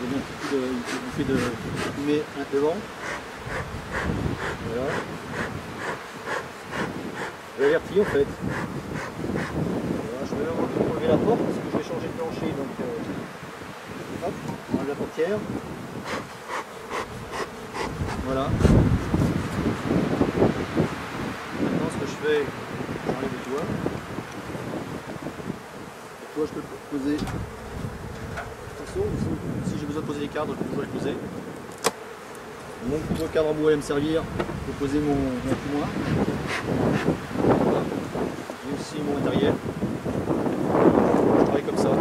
J'ai mis un petit coup de, une petite bouffée de fumée devant. Voilà. Je l'avertis en fait. Voilà, je vais enlever la porte parce que je vais changer de plancher. Donc hop, on enlève la portière. Voilà. Maintenant ce que je fais, j'enlève le toit. Le toit je peux le poser. Attention, si j'ai besoin de poser les cadres, je peux toujours les poser. Mon gros cadre en bois va me servir pour poser mon fumoir. Voilà. J'ai aussi mon matériel. Je travaille comme ça. Donc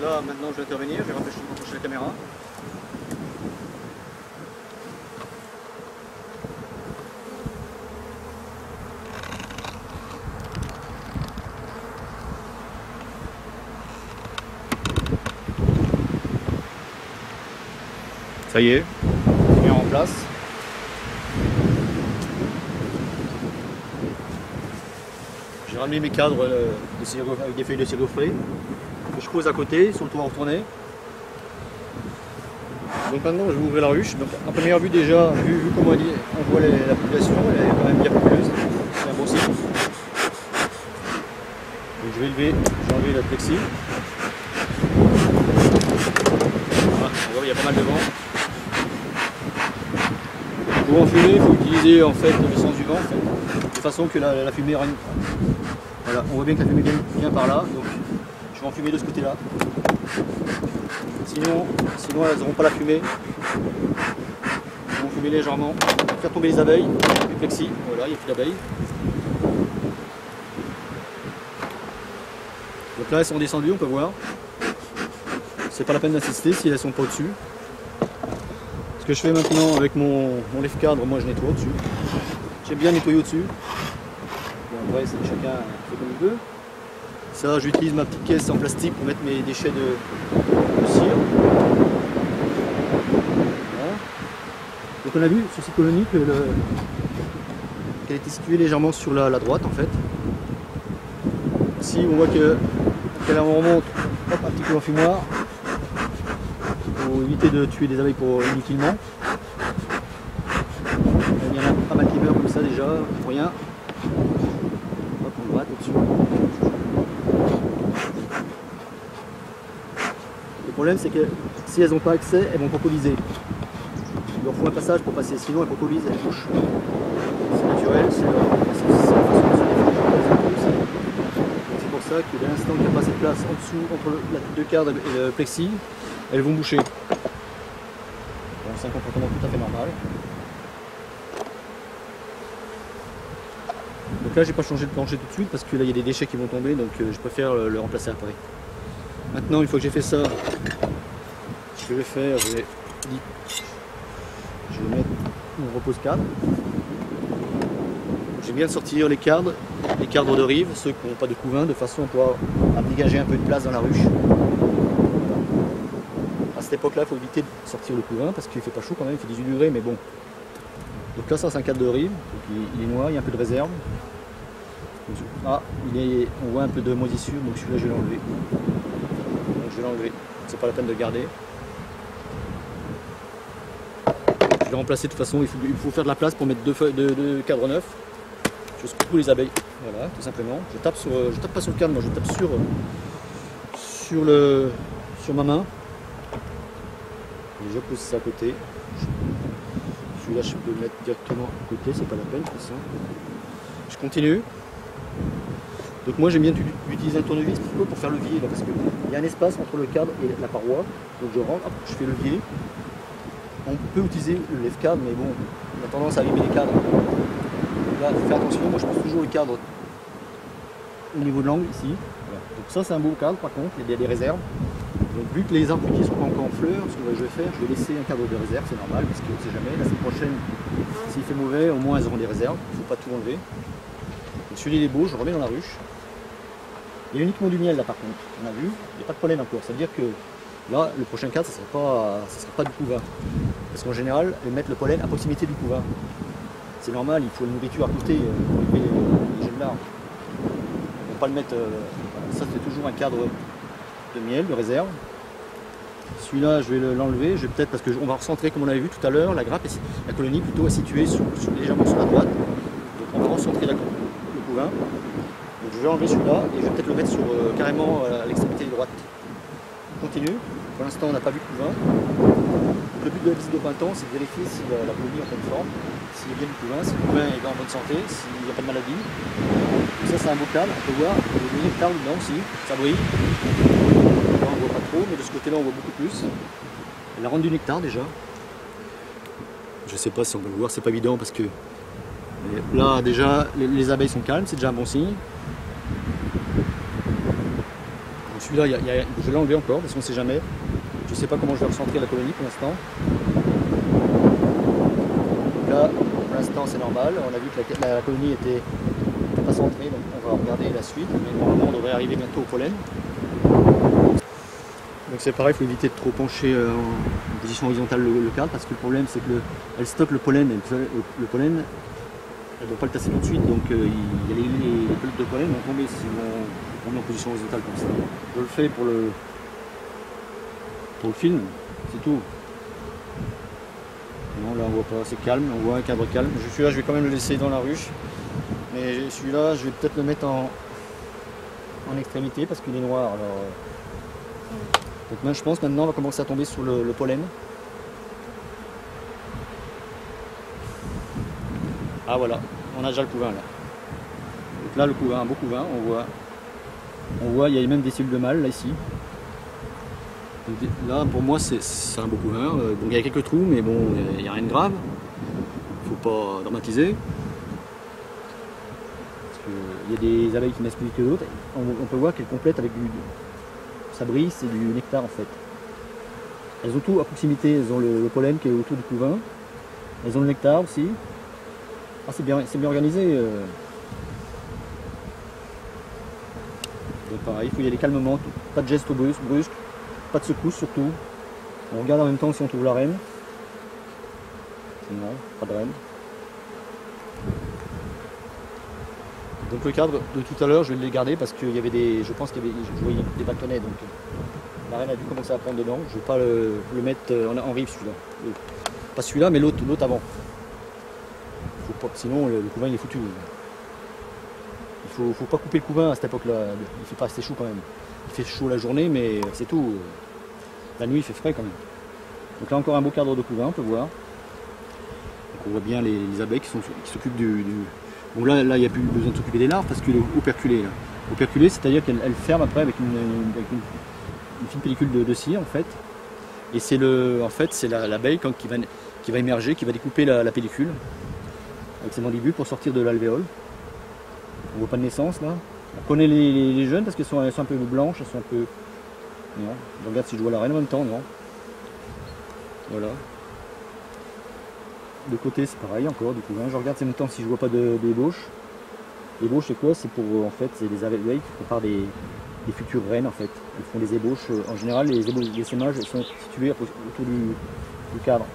là, maintenant je vais intervenir, je vais rapprocher la caméra. Ça y est, lumière en place. J'ai ramené mes cadres avec des feuilles de sirop-frais que je pose à côté sur le toit retourné. Donc maintenant je vais ouvrir la ruche. Donc à première vue déjà, vu comment on voit la population, elle est quand même bien populeuse. C'est un bon signe. Donc je vais enlever la plexi. Voilà, on voit il y a pas mal de vent. Pour enfumer, il faut utiliser en fait le sens du vent, en fait, de façon que la fumée rentre. Voilà, on voit bien que la fumée vient par là, donc je vais enfumer de ce côté-là. Sinon elles n'auront pas la fumée. On va fumer légèrement, faire tomber les abeilles, les plexis, voilà, il n'y a plus d'abeilles. Donc là elles sont descendues, on peut voir. C'est pas la peine d'insister si elles sont pas au-dessus. Ce que je fais maintenant avec mon lève-cadre, moi je nettoie au-dessus. J'aime bien nettoyer au-dessus. Bon, après, chacun fait comme il veut. Ça, j'utilise ma petite caisse en plastique pour mettre mes déchets de cire. Voilà. Donc on a vu sur cette colonie qu'elle était située légèrement sur la droite en fait. Ici on voit qu'elle remonte un petit peu en fumoir. Pour éviter de tuer des abeilles inutilement. Il y en a pas mal qui meurent comme ça déjà, pour rien. Hop, on le gratte au-dessus. Le problème c'est que si elles n'ont pas accès, elles vont propoliser. Il leur faut un passage pour passer, sinon elles propolisent, elles couchent. C'est naturel, c'est la façon de se défendre. C'est pour ça que dès l'instant qu'il n'y a pas assez de place en dessous, entre la tête de cadre et le plexi, elles vont boucher. Bon, c'est un comportement tout à fait normal. Donc là, j'ai pas changé de plancher tout de suite parce que là, il y a des déchets qui vont tomber, donc je préfère le remplacer après. Maintenant, une fois que j'ai fait ça, ce que je vais faire, je vais mettre mon repose cadre. J'aime bien sortir les cadres de rive, ceux qui n'ont pas de couvain, de façon à pouvoir dégager un peu de place dans la ruche. À cette époque-là, il faut éviter de sortir le couvain parce qu'il ne fait pas chaud quand même, il fait 18 degrés, mais bon. Donc là, ça c'est un cadre de rive, donc il est noir, il y a un peu de réserve. Ah, on voit un peu de moisissure, donc celui-là je vais l'enlever. Donc je vais l'enlever, c'est pas la peine de le garder. Je vais le remplacer de toute façon, il faut faire de la place pour mettre deux cadres neufs. Je secoue les abeilles, voilà, tout simplement. Je tape pas sur le cadre, moi je tape sur ma main. Et je pose ça à côté. Celui-là, je peux le mettre directement à côté, c'est pas la peine de toute façon. Je continue. Donc moi j'aime bien utiliser un tournevis pour faire le levier, parce qu'il y a un espace entre le cadre et la paroi. Donc je rentre, hop, je fais le levier. On peut utiliser le lève-cadre, mais bon, on a tendance à abîmer les cadres. Là, il faut faire attention, moi je pose toujours le cadre au niveau de l'angle ici. Voilà. Donc ça c'est un beau cadre par contre, il y a des réserves. Donc vu que les arbres fruitiers sont pas encore en fleurs, ce que je vais faire, je vais laisser un cadre de réserve, c'est normal, parce qu'on ne sait jamais, la semaine prochaine, s'il fait mauvais, au moins elles auront des réserves, il ne faut pas tout enlever. Donc celui-là il est beau, je le remets dans la ruche. Il y a uniquement du miel là par contre, on a vu, il n'y a pas de pollen encore, ça veut dire que là, le prochain cadre, ça ne sera pas du couvain. Parce qu'en général, elles mettent le pollen à proximité du couvain. C'est normal, il faut la nourriture à côté pour élever les jeunes larves. On ne va pas le mettre, ça c'est toujours un cadre de miel, de réserve. Celui-là, je vais l'enlever, je vais peut-être, parce qu'on va recentrer comme on avait vu tout à l'heure, la grappe, la colonie plutôt est située légèrement sur la droite. Donc on va recentrer le couvain. Donc je vais enlever celui-là et je vais peut-être le mettre carrément à l'extrémité droite. On continue. Pour l'instant, on n'a pas vu le couvain. Donc, le but de la visite de printemps, c'est de vérifier si la colonie est en pleine forme, s'il y a bien du couvain, si le couvain est en bonne santé, s'il n'y a pas de maladie. Donc ça, c'est un bocal, on peut voir, il y a des nectars dedans aussi, ça brille. Là, on ne voit pas trop, mais de ce côté-là, on voit beaucoup plus. Elle a rendu du nectar déjà. Je ne sais pas si on peut le voir, c'est pas évident parce que là, déjà, les abeilles sont calmes, c'est déjà un bon signe. Celui-là, je vais l'enlever encore parce qu'on ne sait jamais. Je ne sais pas comment je vais recentrer la colonie pour l'instant. Là, pour l'instant, c'est normal. On a vu que la colonie était pas centrée, donc on va regarder la suite. Mais normalement, on devrait arriver bientôt au pollen. Donc c'est pareil, il faut éviter de trop pencher en position horizontale le cadre parce que le problème, c'est qu'elle stocke le pollen. Le pollen, elle ne doit pas le tasser tout de suite, donc les pelotes de pollen vont tomber si on met en position horizontale comme ça. Je le fais pour le film, c'est tout. Non, là on voit pas, c'est calme, on voit un cadre calme. Celui-là, je vais quand même le laisser dans la ruche, mais celui-là, je vais peut-être le mettre en extrémité parce qu'il est noir. Alors, donc je pense maintenant on va commencer à tomber sur le pollen. Ah voilà, on a déjà le couvain là. Donc là le couvain, un beau couvain, on voit il y a même des cellules de mâle là ici. Donc, là pour moi c'est un beau couvain. Donc il y a quelques trous mais bon il n'y a rien de grave. Il ne faut pas dramatiser. Parce qu'il y a des abeilles qui naissent plus vite que d'autres. On peut voir qu'elles complètent avec ça brille, c'est du nectar en fait. Elles ont tout à proximité, elles ont le pollen qui est autour du couvain. Elles ont le nectar aussi. Ah, c'est bien organisé. Donc pareil, il faut y aller calmement, pas de gestes brusques, pas de secousse surtout. On regarde en même temps si on trouve la reine. Non, pas de reine. Donc le cadre de tout à l'heure, je vais le garder parce qu'il y avait je voyais des bâtonnets, donc la reine a dû commencer à prendre dedans. Je ne vais pas le mettre en rive celui-là. Pas celui-là, mais l'autre avant. Sinon le couvain il est foutu. Il faut pas couper le couvain à cette époque-là, il fait pas assez chaud quand même. Il fait chaud la journée mais c'est tout. La nuit il fait frais quand même. Donc là encore un beau cadre de couvain, on peut voir. Donc on voit bien les abeilles qui s'occupent du... Bon là il n'y a plus besoin de s'occuper des larves parce qu'il est operculé là. Operculé c'est-à-dire qu'elle ferme après avec une fine pellicule de cire en fait. Et c'est l'abeille qui va émerger, qui va découper la pellicule avec ses mandibules pour sortir de l'alvéole. On voit pas de naissance là. On connaît les jeunes parce qu'elles sont un peu blanches, elles sont un peu... Non, je regarde si je vois la reine en même temps, non. Voilà. De côté c'est pareil encore du couvain. Je regarde en même temps si je vois pas d'ébauche. L'ébauche c'est quoi? C'est pour en fait c'est des abeilles qui préparent des futures reines en fait. Elles font des ébauches. En général les sémages sont situés autour du cadre.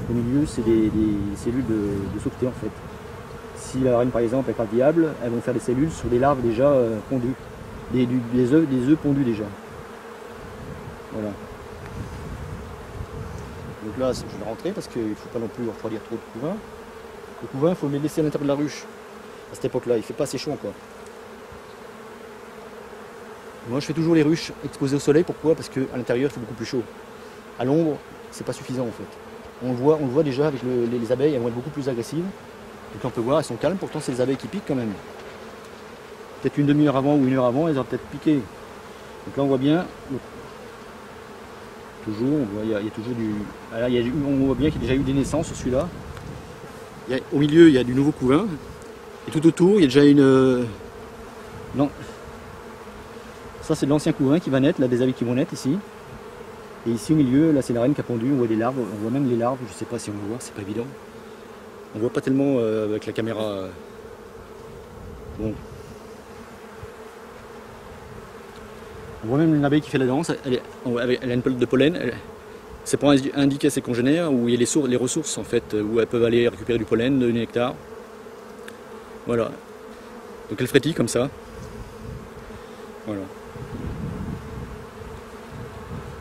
Au milieu c'est des cellules de sauveté en fait. Si la reine par exemple est pas viable, elles vont faire des cellules sur des larves déjà pondues. Des œufs pondus déjà. Voilà. Donc là je vais rentrer parce qu'il ne faut pas non plus refroidir trop de couvain. Le couvain il faut le laisser à l'intérieur de la ruche. À cette époque là, il ne fait pas assez chaud encore. Moi je fais toujours les ruches exposées au soleil, pourquoi? Parce qu'à l'intérieur il fait beaucoup plus chaud. À l'ombre, c'est pas suffisant en fait. On le voit déjà avec les abeilles, elles vont être beaucoup plus agressives. Donc on peut voir, elles sont calmes, pourtant c'est les abeilles qui piquent quand même. Peut-être une demi-heure avant ou une heure avant, elles ont peut-être piqué. Donc là on voit bien, toujours, il y a toujours du... Là, on voit bien qu'il y a déjà eu des naissances celui-là. Au milieu il y a du nouveau couvain. Et tout autour il y a déjà une... Non. Ça c'est de l'ancien couvain qui va naître, là des abeilles qui vont naître ici. Et ici au milieu, là c'est la reine qui a pondu, on voit des larves, on voit même les larves, je ne sais pas si on va voir, c'est pas évident. On voit pas tellement avec la caméra. Bon. On voit même une abeille qui fait la danse, elle a une pelote de pollen. C'est pour indiquer à ses congénères où il y a les ressources en fait, où elles peuvent aller récupérer du pollen, du nectar. Voilà. Donc elle frétille comme ça. Voilà.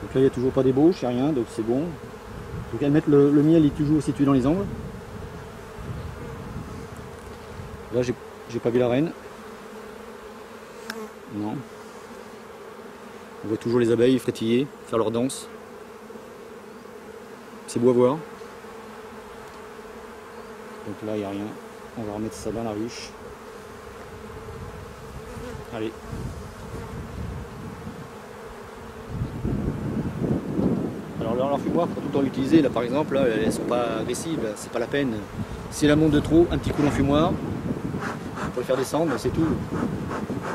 Donc là il n'y a toujours pas d'ébauche, il n'y a rien, donc c'est bon. Donc à mettre le miel est toujours situé dans les angles. Là j'ai pas vu la reine. Non. On voit toujours les abeilles frétiller, faire leur danse. C'est beau à voir. Donc là il n'y a rien. On va remettre ça dans la ruche. Allez. Alors leur fumoir, pour tout le temps l'utiliser, là par exemple, là, elles ne sont pas agressives, c'est pas la peine. Si elle monte de trop, un petit coup d'enfumoir, pour les faire descendre, c'est tout.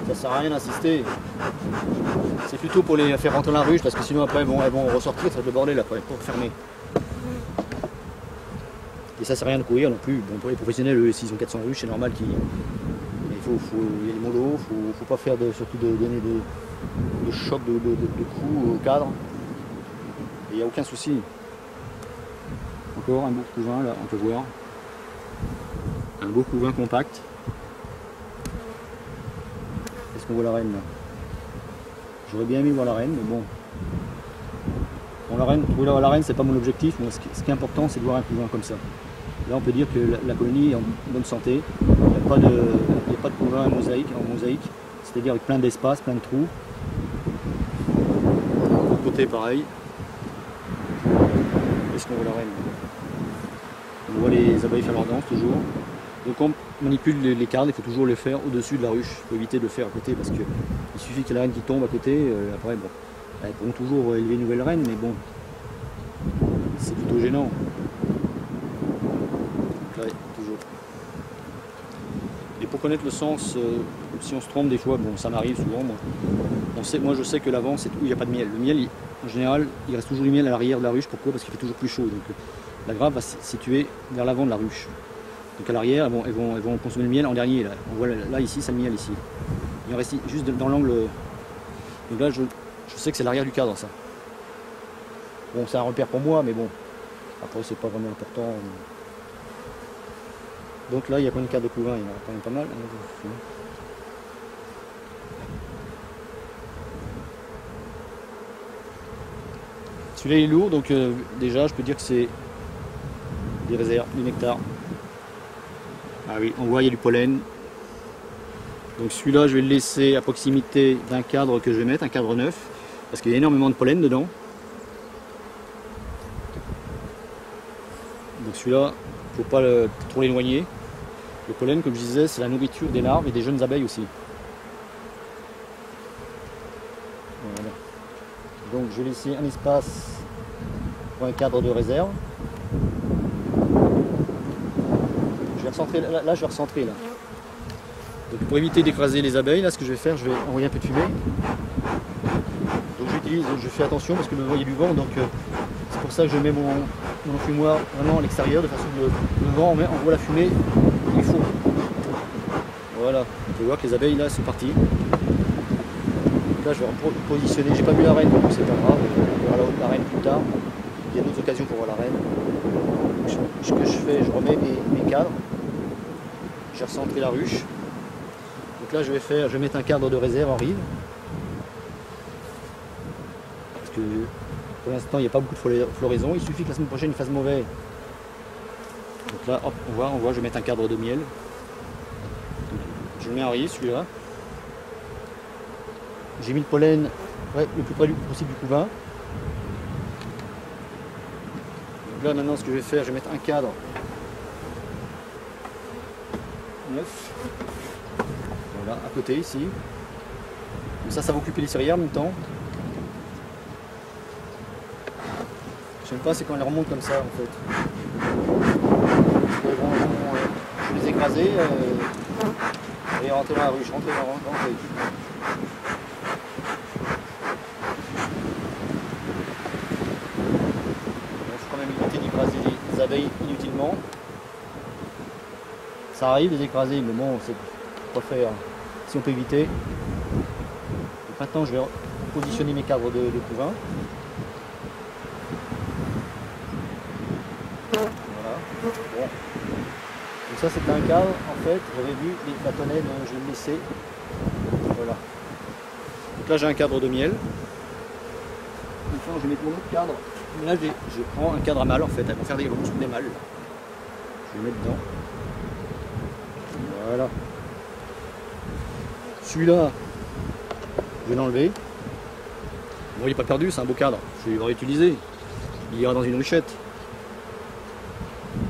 Ça sert à rien d'insister. C'est plutôt pour les faire rentrer dans la ruche, parce que sinon après elles vont ressortir, ça va être le bordel après, pour fermer. Et ça sert à rien de courir non plus. Bon, pour les professionnels, s'ils ont 400 ruches, c'est normal qu'il y ait les mollos, faut pas faire surtout de donner de choc de coups au cadre. Il n'y a aucun souci. Encore un beau couvain là, on peut voir. Un beau couvain compact. Est-ce qu'on voit la reine là? J'aurais bien aimé voir la reine, mais bon. Bon, trouver la reine, c'est pas mon objectif. Moi, ce qui est important, c'est de voir un couvain comme ça. Là, on peut dire que la colonie est en bonne santé. Il n'y a pas de couvain en mosaïque, c'est-à-dire avec plein d'espace, plein de trous. De l'autre côté, pareil. Est-ce qu'on voit la reine? On voit les abeilles faire leur danse toujours. Donc quand on manipule les cadres, il faut toujours les faire au-dessus de la ruche. Il faut éviter de le faire à côté parce qu'il suffit qu'il y ait la reine qui tombe à côté. Après, bon, elles pourront toujours élever une nouvelle reine, mais bon, c'est plutôt gênant. Donc là, toujours. Et pour connaître le sens, si on se trompe des fois, bon, ça m'arrive souvent. Moi, je sais que l'avant, c'est où il n'y a pas de miel. Le miel, en général, il reste toujours du miel à l'arrière de la ruche. Pourquoi? Parce qu'il fait toujours plus chaud. Donc la grappe va se situer vers l'avant de la ruche. Donc à l'arrière, elles vont consommer le miel en dernier. Là, on voit là ici, c'est le miel ici. Il en reste juste dans l'angle. Donc là, je sais que c'est l'arrière du cadre, ça. Bon, c'est un repère pour moi, mais bon, après, c'est pas vraiment important. Donc là, il y a combien de cadres de couvain? Il y en a quand même pas mal. Celui-là il est lourd, donc déjà je peux dire que c'est des réserves, du nectar. Ah oui, on voit il y a du pollen. Donc celui-là je vais le laisser à proximité d'un cadre que je vais mettre, un cadre neuf, parce qu'il y a énormément de pollen dedans. Donc celui-là, il ne faut pas trop l'éloigner. Le pollen, comme je disais, c'est la nourriture des larves et des jeunes abeilles aussi. Voilà. Donc je vais laisser un espace pour un cadre de réserve. Je vais recentrer, là je vais recentrer là. Donc pour éviter d'écraser les abeilles, là ce que je vais faire, je vais envoyer un peu de fumée. Donc je fais attention parce que il y a du vent, donc c'est pour ça que je mets mon enfumoir vraiment à l'extérieur, de façon que le vent envoie la fumée il faut. Voilà, on peut voir que les abeilles là sont parties. Donc là je vais positionner, j'ai pas vu la reine donc c'est pas grave, on verra la reine plus tard. Il y a d'autres occasions pour voir la reine. Ce que je fais, je remets mes cadres, j'ai recentré la ruche. Donc là je vais mettre un cadre de réserve en rive. Parce que pour l'instant il n'y a pas beaucoup de floraison, il suffit que la semaine prochaine il fasse mauvais. Donc là hop, on voit, je vais mettre un cadre de miel. Donc, je le mets en rive celui-là. J'ai mis le pollen le plus près possible du couvain. Donc là maintenant ce que je vais faire, je vais mettre un cadre neuf. Voilà, à côté ici. Comme ça va occuper les cerières en même temps. J'aime pas, c'est quand elles remontent comme ça en fait. Je vais les écraser et rentrer dans la ruche, rentrer. Il faut quand même éviter d'écraser les abeilles inutilement. Ça arrive de les écraser, mais bon, c'est pas faire si on peut éviter. Donc maintenant je vais positionner mes cadres de couvain. Voilà. Bon. Donc ça c'est un cadre, en fait, j'avais vu les bâtonnets, donc je vais le laisser. Voilà. Donc là j'ai un cadre de miel. attention, je vais mettre mon autre cadre. Là, je prends un cadre à malle en fait, elles vont faire des ronds sur des malles. Je vais mettre dedans. Voilà. Celui-là, je vais l'enlever. Bon, il n'est pas perdu, c'est un beau cadre. Je vais le réutiliser. Il ira dans une ruchette.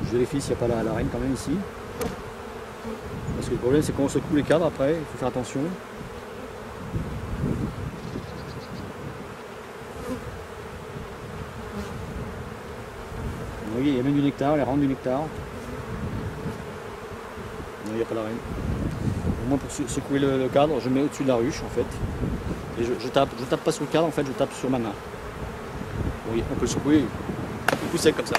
Je vérifie s'il n'y a pas la reine quand même ici. Parce que le problème, c'est quand on secoue les cadres après, il faut faire attention. Vous voyez, il y a même du nectar, les rentes du nectar. Non, il n'y a pas la reine. Au moins pour secouer le cadre, je mets au-dessus de la ruche en fait. Et je tape pas sur le cadre, en fait, je tape sur ma main. Vous voyez, on peut le secouer, tout sec comme ça.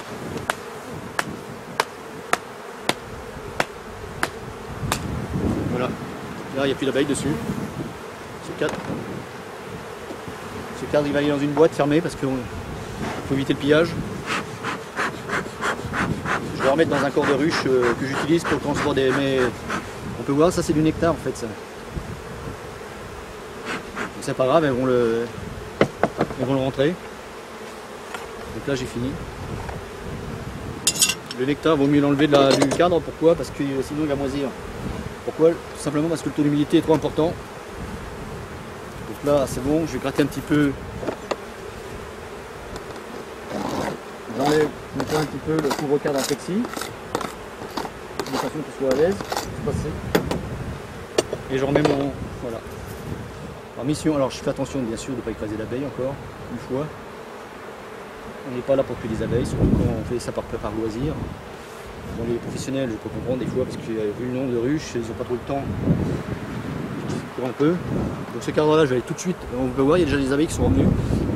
Voilà. Là, il n'y a plus d'abeilles dessus. Ce cadre, il va aller dans une boîte fermée parce qu'il faut éviter le pillage. Je vais le remettre dans un corps de ruche que j'utilise pour le transport des... Mais on peut voir, ça c'est du nectar en fait. Ça. Donc c'est pas grave, elles vont le rentrer. Donc là j'ai fini. Le nectar, vaut mieux l'enlever du cadre. Pourquoi? Parce que sinon il va moisir. Pourquoi? Tout simplement parce que le taux d'humidité est trop important. Donc là c'est bon, je vais gratter un petit peu. J'enlève un petit peu le couvre-cadre en plexi. De façon qu'il soit à l'aise. Et je remets mon... Voilà. Alors mission, alors je fais attention bien sûr de ne pas écraser l'abeille encore, une fois. On n'est pas là pour tuer des abeilles, surtout quand on fait ça par loisir. Bon, les professionnels, je peux comprendre des fois, parce que vu le nombre de ruches, ils n'ont pas trop le temps. Ils courent un peu. Donc ce cadre-là, je vais aller tout de suite, on peut voir, il y a déjà des abeilles qui sont revenues.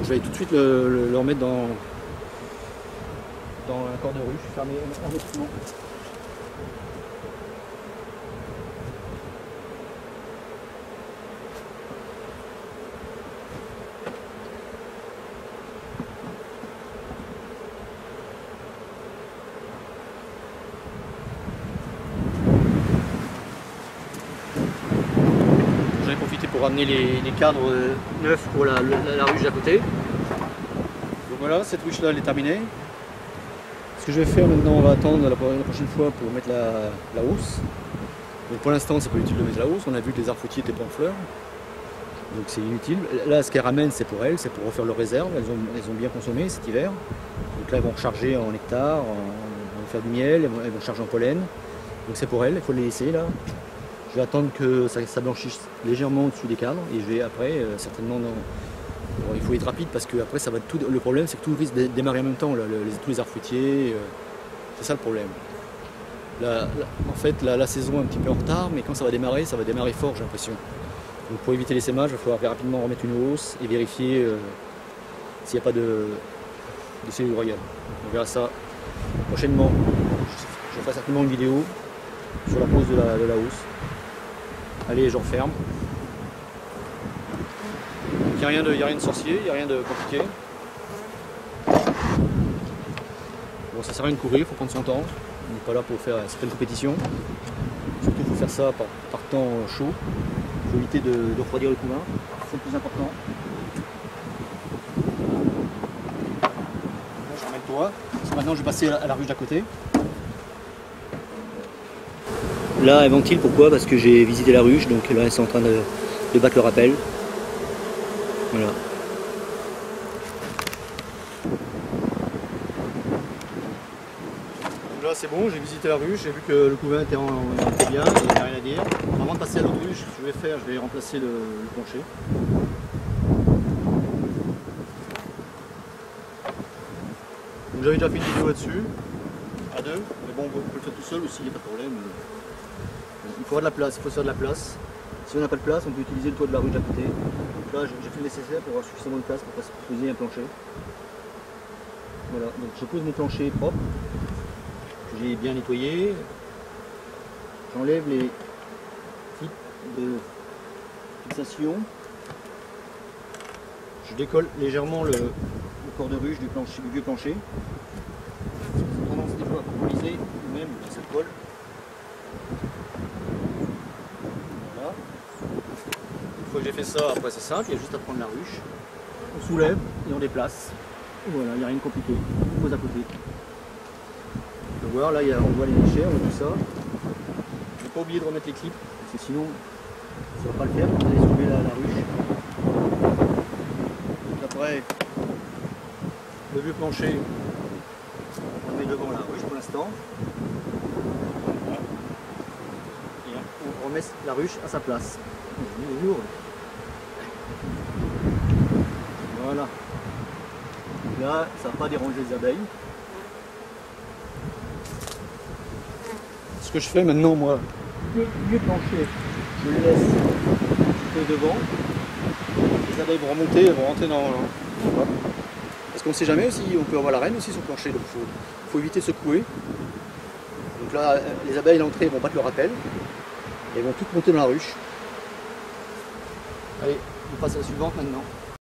Je vais aller tout de suite le remettre dans un corps de ruche, fermé hermétiquement. J'en ai profité pour ramener les cadres neufs pour la ruche d'à côté. Donc voilà, cette ruche là elle est terminée. Ce que je vais faire maintenant, on va attendre la prochaine fois pour mettre la hausse. Donc pour l'instant c'est pas utile de mettre la hausse, on a vu que les arbres fruitiers n'étaient pas en fleurs. Donc c'est inutile. Là ce qu'elles ramènent c'est pour elles, c'est pour refaire leurs réserves, elles ont bien consommé cet hiver. Donc là elles vont recharger en nectar, elles vont faire du miel, elles vont charger en pollen. Donc c'est pour elles, il faut les laisser là. Je vais attendre que ça blanchisse légèrement au-dessus des cadres et je vais après certainement bon, il faut être rapide parce que après ça va tout. Le problème c'est que tout risque de démarrer en même temps, tous les arbres fruitiers, c'est ça le problème. En fait la saison est un petit peu en retard, mais quand ça va démarrer fort j'ai l'impression. Donc pour éviter les sémages, il va falloir rapidement remettre une hausse et vérifier s'il n'y a pas de cellules royales. On verra ça prochainement. Je ferai certainement une vidéo sur la pose de la hausse. Allez, je referme. Il n'y a rien de sorcier, il n'y a rien de compliqué. Bon, ça sert à rien de courir, il faut prendre son temps. On n'est pas là pour faire certaines compétitions. Surtout, il faut faire ça par temps chaud. Il faut éviter de refroidir le couvain, c'est le plus important. Là, je remets le toit. Maintenant, je vais passer à la ruche d'à côté. Là, elle ventile, pourquoi? Parce que j'ai visité la ruche, donc là, elles sont en train de battre le rappel. Voilà. Donc là, c'est bon, j'ai visité la ruche, j'ai vu que le couvain était bien, il n'y a rien à dire. Avant de passer à l'autre ruche, ce que je vais remplacer le plancher. Donc j'avais déjà fait une vidéo là-dessus, à deux, mais bon, on peut le faire tout seul aussi, il n'y a pas de problème. Il faut avoir de la place, il faut se faire de la place. Si on n'a pas de place, on peut utiliser le toit de la ruche d'à côté. Donc là, j'ai fait le nécessaire pour avoir suffisamment de place pour poser un plancher. Voilà, donc je pose mon plancher propre, que j'ai bien nettoyé. J'enlève les types de fixation. Je décolle légèrement le corps de ruche du vieux plancher. J'ai tendance des fois à coller ou même ça colle. Une fois que j'ai fait ça, après c'est simple, il y a juste à prendre la ruche. on soulève et on déplace. Voilà, il n'y a rien de compliqué, on pose à côté. On peut voir, là on voit les déchets, on voit tout ça. Il ne faut pas oublier de remettre les clips, parce que sinon ça ne va pas le faire quand vous allez soulever la ruche. Donc après, le vieux plancher, on le met devant la ruche pour l'instant. Et on remet la ruche à sa place. Il est lourd. Voilà. Là, ça ne va pas déranger les abeilles. Ce que je fais maintenant, moi, le vieux plancher, je le laisse un peu devant. Les abeilles vont remonter, elles vont rentrer dans... Voilà. Parce qu'on ne sait jamais aussi, on peut avoir la reine aussi sur le plancher, donc il faut éviter de secouer. Donc là, les abeilles à l'entrée vont battre le rappel. Et elles vont toutes monter dans la ruche. Allez, on passe à la suivante maintenant.